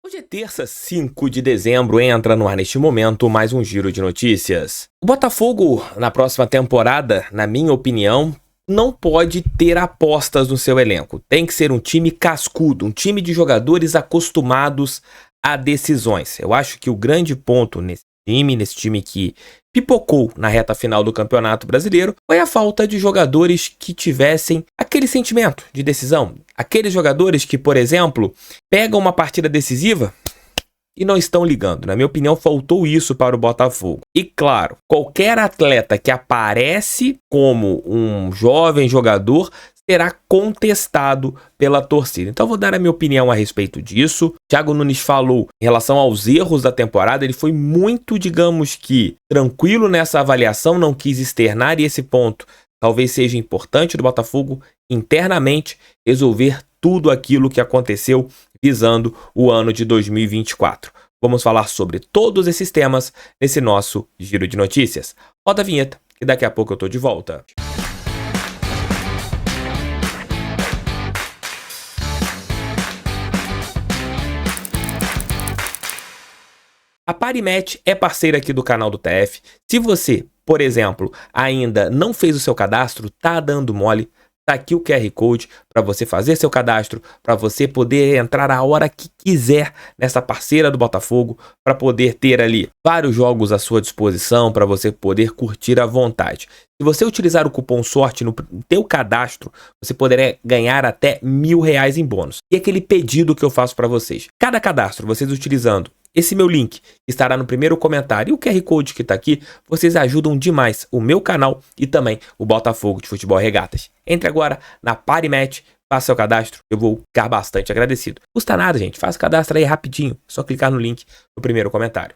Hoje é terça, 5 de dezembro, entra no ar neste momento mais um giro de notícias. O Botafogo, na próxima temporada, na minha opinião, não pode ter apostas no seu elenco. Tem que ser um time cascudo, um time de jogadores acostumados a decisões. Eu acho que o grande ponto nesse time que pipocou na reta final do Campeonato Brasileiro, foi a falta de jogadores que tivessem aquele sentimento de decisão. Aqueles jogadores que, por exemplo, pegam uma partida decisiva e não estão ligando. Na minha opinião, faltou isso para o Botafogo. E claro, qualquer atleta que aparece como um jovem jogador será contestado pela torcida. Então vou dar a minha opinião a respeito disso. Thiago Nunes falou em relação aos erros da temporada, ele foi muito, digamos que, tranquilo nessa avaliação, não quis externar, e esse ponto talvez seja importante do Botafogo internamente resolver tudo aquilo que aconteceu visando o ano de 2024. Vamos falar sobre todos esses temas nesse nosso giro de notícias. Roda a vinheta, que daqui a pouco eu tô de volta. A Parimatch é parceira aqui do canal do TF. Se você, por exemplo, ainda não fez o seu cadastro, tá dando mole, tá aqui o QR Code para você fazer seu cadastro, para você poder entrar a hora que quiser nessa parceira do Botafogo, para poder ter ali vários jogos à sua disposição, para você poder curtir à vontade. Se você utilizar o cupom SORTE no teu cadastro, você poderá ganhar até R$1.000 em bônus. E aquele pedido que eu faço para vocês. Cada cadastro, vocês utilizando esse meu link, estará no primeiro comentário, e o QR Code que está aqui, vocês ajudam demais o meu canal e também o Botafogo de Futebol Regatas. Entre agora na Parimatch, faça seu cadastro, eu vou ficar bastante agradecido. Não custa nada, gente, faça o cadastro aí rapidinho, só clicar no link no primeiro comentário.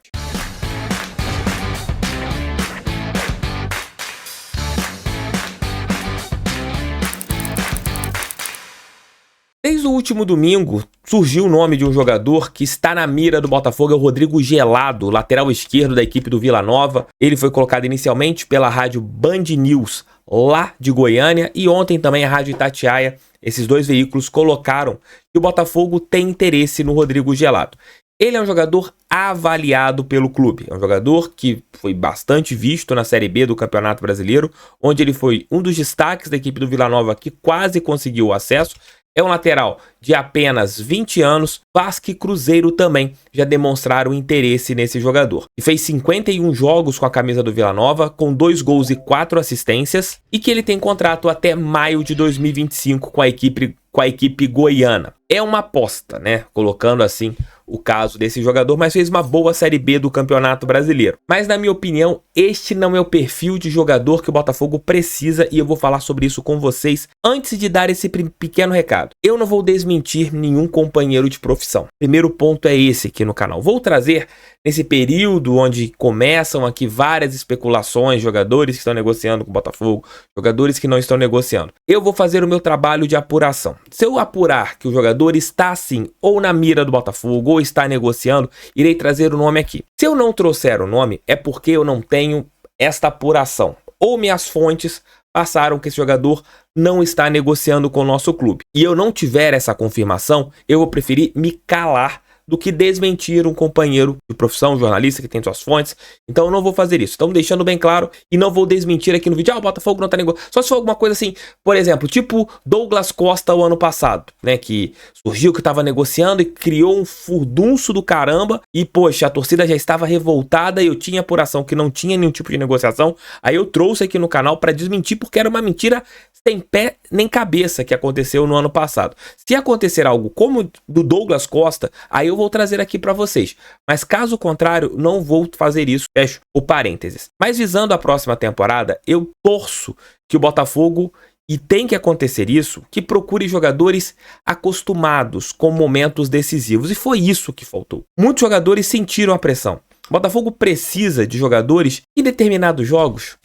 Desde o último domingo, surgiu o nome de um jogador que está na mira do Botafogo, é o Rodrigo Gelado, lateral esquerdo da equipe do Vila Nova. Ele foi colocado inicialmente pela rádio Band News, lá de Goiânia, e ontem também a rádio Itatiaia. Esses dois veículos colocaram que o Botafogo tem interesse no Rodrigo Gelado. Ele é um jogador avaliado pelo clube, é um jogador que foi bastante visto na Série B do Campeonato Brasileiro, onde ele foi um dos destaques da equipe do Vila Nova que quase conseguiu o acesso. É um lateral de apenas 20 anos, Vasco e Cruzeiro também já demonstraram interesse nesse jogador. E fez 51 jogos com a camisa do Vila Nova, com 2 gols e 4 assistências, e que ele tem contrato até maio de 2025 com a equipe goiana. É uma aposta, né? Colocando assim o caso desse jogador, mas fez uma boa Série B do Campeonato Brasileiro. Mas, na minha opinião, este não é o perfil de jogador que o Botafogo precisa, e eu vou falar sobre isso com vocês antes de dar esse pequeno recado. Eu não vou desmentir nenhum companheiro de profissão. Primeiro ponto é esse aqui no canal. Vou trazer, nesse período onde começam aqui várias especulações, jogadores que estão negociando com o Botafogo, jogadores que não estão negociando. Eu vou fazer o meu trabalho de apuração. Se eu apurar que o jogador está assim, ou na mira do Botafogo, ou está negociando, irei trazer o nome aqui. Se eu não trouxer o nome, é porque eu não tenho esta apuração. Ou minhas fontes passaram que esse jogador não está negociando com o nosso clube. E eu não tiver essa confirmação, eu vou preferir me calar do que desmentir um companheiro de profissão, um jornalista que tem suas fontes. Então eu não vou fazer isso. Então deixando bem claro, e não vou desmentir aqui no vídeo, o Botafogo não tá negociando. Só se for alguma coisa assim, por exemplo, tipo Douglas Costa o ano passado, né, que surgiu que tava negociando e criou um furdunço do caramba, e poxa, a torcida já estava revoltada e eu tinha apuração que não tinha nenhum tipo de negociação. Aí eu trouxe aqui no canal para desmentir, porque era uma mentira sem pé nem cabeça que aconteceu no ano passado. Se acontecer algo como do Douglas Costa, aí eu vou trazer aqui para vocês. Mas caso contrário, não vou fazer isso. Fecho o parênteses. Mas visando a próxima temporada, eu torço que o Botafogo, e tem que acontecer isso, que procure jogadores acostumados com momentos decisivos. E foi isso que faltou. Muitos jogadores sentiram a pressão. O Botafogo precisa de jogadores que em determinados jogos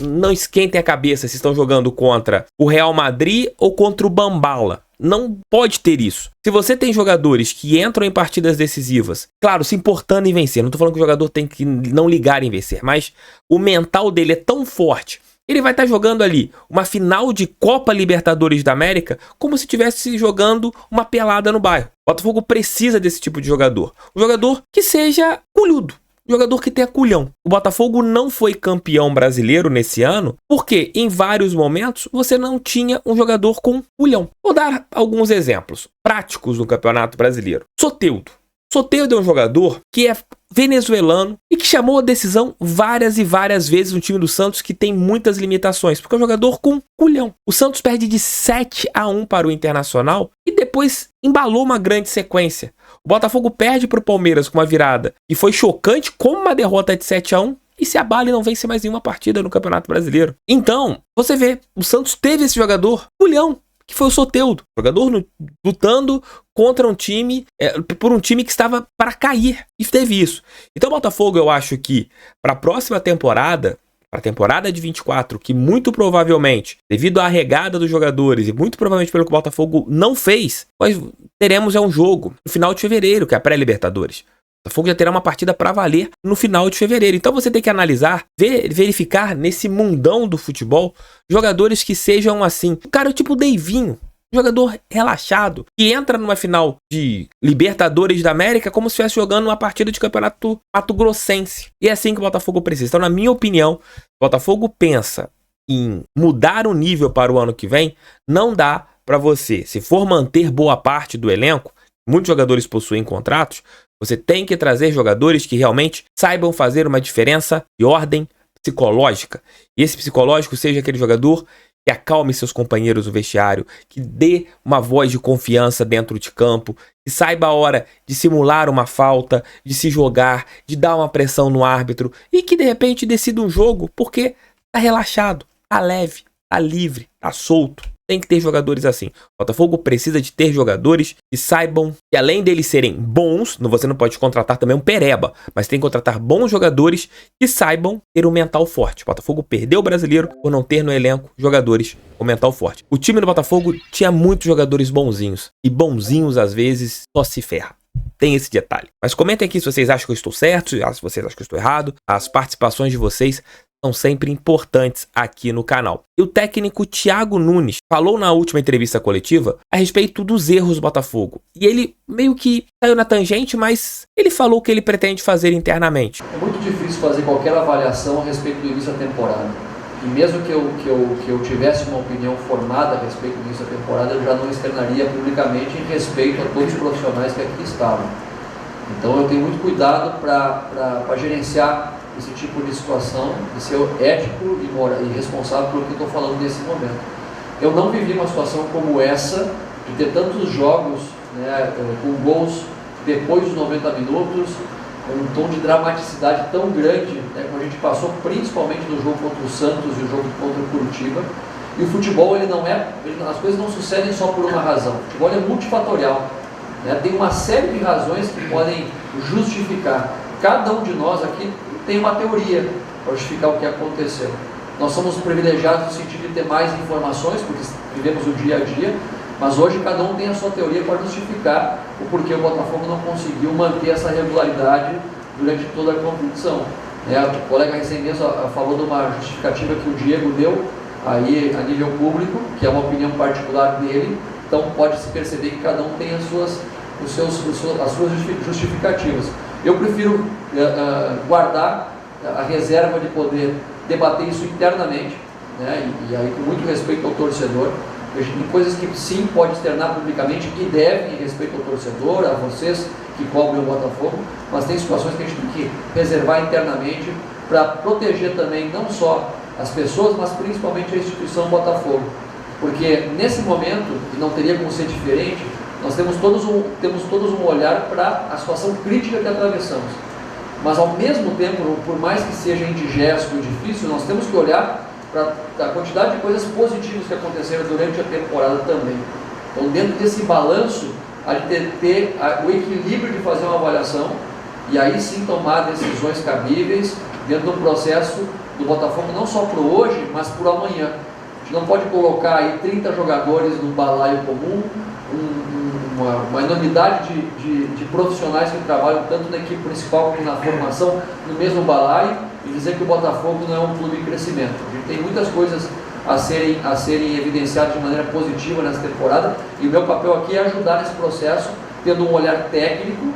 não esquentem a cabeça se estão jogando contra o Real Madrid ou contra o Bambala. Não pode ter isso. Se você tem jogadores que entram em partidas decisivas, claro, se importando em vencer, não tô falando que o jogador tem que não ligar em vencer, mas o mental dele é tão forte ele vai estar jogando ali uma final de Copa Libertadores da América como se estivesse jogando uma pelada no bairro. O Botafogo precisa desse tipo de jogador. Um jogador que seja culhudo. Jogador que tenha culhão. O Botafogo não foi campeão brasileiro nesse ano porque, em vários momentos, você não tinha um jogador com culhão. Vou dar alguns exemplos práticos no Campeonato Brasileiro. Soteldo. Soteldo é um jogador que é venezuelano e que chamou a decisão várias e várias vezes no time do Santos, que tem muitas limitações, porque é um jogador com culhão. O Santos perde de 7-1 para o Internacional e depois embalou uma grande sequência. O Botafogo perde para o Palmeiras com uma virada e foi chocante, como uma derrota de 7-1, e se abala e não vence mais nenhuma partida no Campeonato Brasileiro. Então, você vê, o Santos teve esse jogador culhão, que foi o Soteldo, jogador lutando contra um time, por um time que estava para cair, e teve isso. Então o Botafogo, eu acho que para a próxima temporada, para a temporada de 24, que muito provavelmente, devido à regada dos jogadores e muito provavelmente pelo que o Botafogo não fez, nós teremos um jogo no final de fevereiro, que é a pré-Libertadores. O Botafogo já terá uma partida para valer no final de fevereiro. Então você tem que analisar, verificar nesse mundão do futebol jogadores que sejam assim. O cara é tipo o Deivinho, jogador relaxado, que entra numa final de Libertadores da América como se estivesse jogando uma partida de campeonato mato-grossense. E é assim que o Botafogo precisa. Então, na minha opinião, o Botafogo pensa em mudar o nível para o ano que vem. Não dá para você, se for manter boa parte do elenco, muitos jogadores possuem contratos, você tem que trazer jogadores que realmente saibam fazer uma diferença de ordem psicológica. E esse psicológico seja aquele jogador que acalme seus companheiros no vestiário, que dê uma voz de confiança dentro de campo, que saiba a hora de simular uma falta, de se jogar, de dar uma pressão no árbitro e que de repente decida um jogo porque tá relaxado, tá leve, tá livre, tá solto. Tem que ter jogadores assim. O Botafogo precisa de ter jogadores que saibam que, além deles serem bons, você não pode contratar também um pereba, mas tem que contratar bons jogadores que saibam ter um mental forte. O Botafogo perdeu o Brasileiro por não ter no elenco jogadores com mental forte. O time do Botafogo tinha muitos jogadores bonzinhos, e bonzinhos às vezes só se ferra. Tem esse detalhe. Mas comentem aqui se vocês acham que eu estou certo, se vocês acham que eu estou errado. As participações de vocês são sempre importantes aqui no canal. E o técnico Thiago Nunes falou na última entrevista coletiva a respeito dos erros do Botafogo. E ele meio que saiu na tangente, mas ele falou o que ele pretende fazer internamente. É muito difícil fazer qualquer avaliação a respeito do início da temporada. E mesmo que eu tivesse uma opinião formada a respeito do início da temporada, eu já não externaria publicamente em respeito a todos os profissionais que aqui estavam. Então eu tenho muito cuidado para gerenciar esse tipo de situação, de ser ético e responsável pelo que eu estou falando nesse momento. Eu não vivi uma situação como essa, de ter tantos jogos, né, com gols depois dos 90 minutos, com um tom de dramaticidade tão grande, né, como a gente passou principalmente no jogo contra o Santos e o jogo contra o Curitiba. E o futebol, as coisas não sucedem só por uma razão. O futebol é multifatorial, né, tem uma série de razões que podem justificar. Cada um de nós aqui tem uma teoria para justificar o que aconteceu. Nós somos privilegiados no sentido de ter mais informações, porque vivemos o dia a dia, mas hoje cada um tem a sua teoria para justificar o porquê o Botafogo não conseguiu manter essa regularidade durante toda a competição. O colega recém mesmo falou de uma justificativa que o Diego deu aí a nível público, que é uma opinião particular dele, então pode-se perceber que cada um tem as suas justificativas. Eu prefiro guardar a reserva de poder debater isso internamente, né, e aí com muito respeito ao torcedor. Tem coisas que sim pode externar publicamente e deve, em respeito ao torcedor, a vocês que cobrem o Botafogo, mas tem situações que a gente tem que reservar internamente para proteger também não só as pessoas, mas principalmente a instituição Botafogo. Porque nesse momento, e não teria como ser diferente, nós temos todos um olhar para a situação crítica que atravessamos. Mas ao mesmo tempo, por mais que seja indigesto e difícil, nós temos que olhar para a quantidade de coisas positivas que aconteceram durante a temporada também. Então, dentro desse balanço, a gente ter o equilíbrio de fazer uma avaliação e aí sim tomar decisões cabíveis dentro do processo do Botafogo, não só para o hoje, mas para o amanhã. A gente não pode colocar aí 30 jogadores num balaio comum, um uma enormidade de profissionais que trabalham tanto na equipe principal como na formação no mesmo balaio, e dizer que o Botafogo não é um clube em crescimento. A gente tem muitas coisas a serem evidenciadas de maneira positiva nessa temporada, e o meu papel aqui é ajudar nesse processo, tendo um olhar técnico,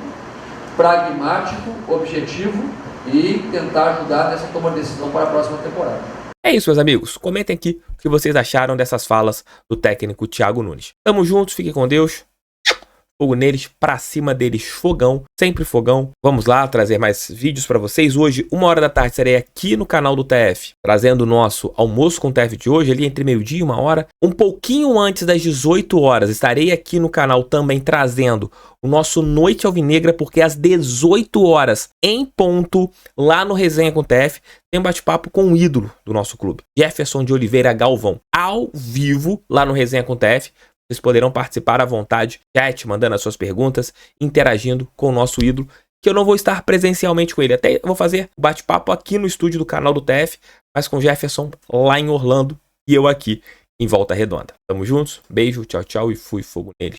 pragmático, objetivo, e tentar ajudar nessa toma de decisão para a próxima temporada. É isso, meus amigos. Comentem aqui o que vocês acharam dessas falas do técnico Thiago Nunes. Tamo juntos, fiquem com Deus. Fogo neles, pra cima deles, fogão, sempre fogão. Vamos lá trazer mais vídeos pra vocês. Hoje, 1h da tarde, estarei aqui no canal do TF, trazendo o nosso almoço com o TF de hoje, ali entre meio-dia e 1h. Um pouquinho antes das 18 horas, estarei aqui no canal também trazendo o nosso Noite Alvinegra, porque às 18 horas, em ponto, lá no Resenha com o TF, tem um bate-papo com o ídolo do nosso clube, Jefferson de Oliveira Galvão, ao vivo, lá no Resenha com o TF. Vocês poderão participar à vontade, chat, mandando as suas perguntas, interagindo com o nosso ídolo, que eu não vou estar presencialmente com ele. Até vou fazer bate-papo aqui no estúdio do canal do TF, mas com Jefferson lá em Orlando e eu aqui em Volta Redonda. Tamo juntos, beijo, tchau, tchau e fui, fogo neles.